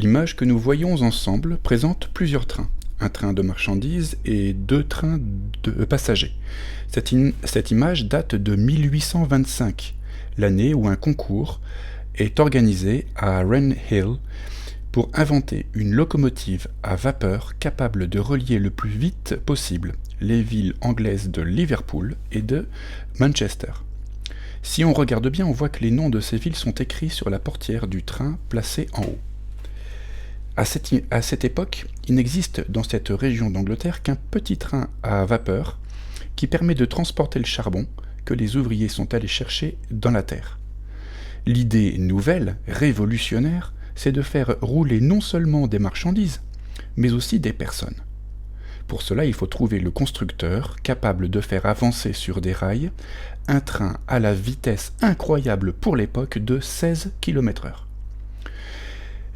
L'image que nous voyons ensemble présente plusieurs trains, un train de marchandises et deux trains de passagers. Cette image date de 1825, l'année où un concours est organisé à Wren Hill pour inventer une locomotive à vapeur capable de relier le plus vite possible les villes anglaises de Liverpool et de Manchester. Si on regarde bien, on voit que les noms de ces villes sont écrits sur la portière du train placé en haut. À cette époque, il n'existe dans cette région d'Angleterre qu'un petit train à vapeur qui permet de transporter le charbon que les ouvriers sont allés chercher dans la terre. L'idée nouvelle, révolutionnaire, c'est de faire rouler non seulement des marchandises, mais aussi des personnes. Pour cela, il faut trouver le constructeur capable de faire avancer sur des rails un train à la vitesse incroyable pour l'époque de 16 km/h.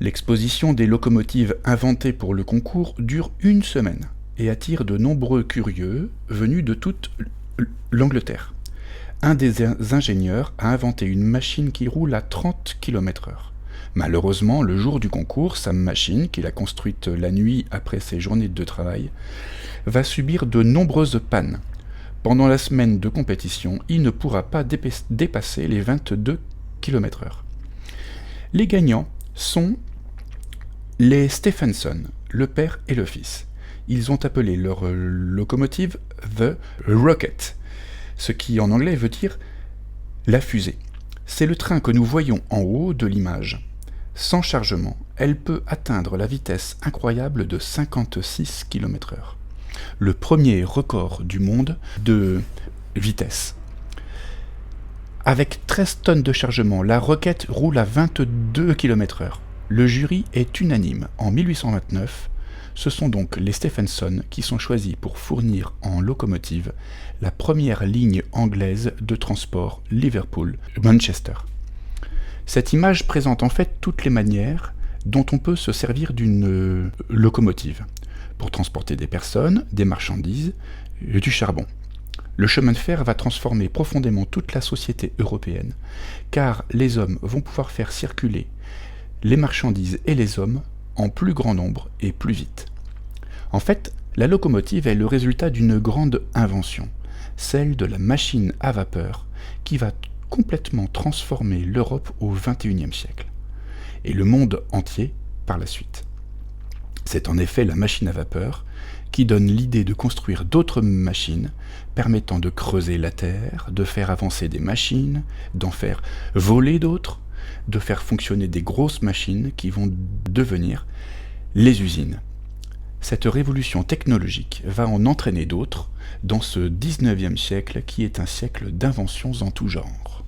L'exposition des locomotives inventées pour le concours dure une semaine et attire de nombreux curieux venus de toute l'Angleterre. Un des ingénieurs a inventé une machine qui roule à 30 km/h. Malheureusement, le jour du concours, sa machine, qu'il a construite la nuit après ses journées de travail, va subir de nombreuses pannes. Pendant la semaine de compétition, il ne pourra pas dépasser les 22 km/h. Les gagnants sont les Stephenson, le père et le fils. Ils ont appelé leur locomotive The Rocket, ce qui en anglais veut dire la fusée. C'est le train que nous voyons en haut de l'image. Sans chargement, elle peut atteindre la vitesse incroyable de 56 km/h. Le premier record du monde de vitesse. Avec 13 tonnes de chargement, la Rocket roule à 22 km/h. Le jury est unanime. En 1829, ce sont donc les Stephenson qui sont choisis pour fournir en locomotive la première ligne anglaise de transport Liverpool-Manchester. Cette image présente en fait toutes les manières dont on peut se servir d'une locomotive pour transporter des personnes, des marchandises, du charbon. Le chemin de fer va transformer profondément toute la société européenne, car les hommes vont pouvoir faire circuler les marchandises et les hommes en plus grand nombre et plus vite. En fait, la locomotive est le résultat d'une grande invention, celle de la machine à vapeur, qui va complètement transformer l'Europe au XXIe siècle, et le monde entier par la suite. C'est en effet la machine à vapeur qui donne l'idée de construire d'autres machines permettant de creuser la terre, de faire avancer des machines, d'en faire voler d'autres, de faire fonctionner des grosses machines qui vont devenir les usines. Cette révolution technologique va en entraîner d'autres dans ce XIXe siècle qui est un siècle d'inventions en tout genre.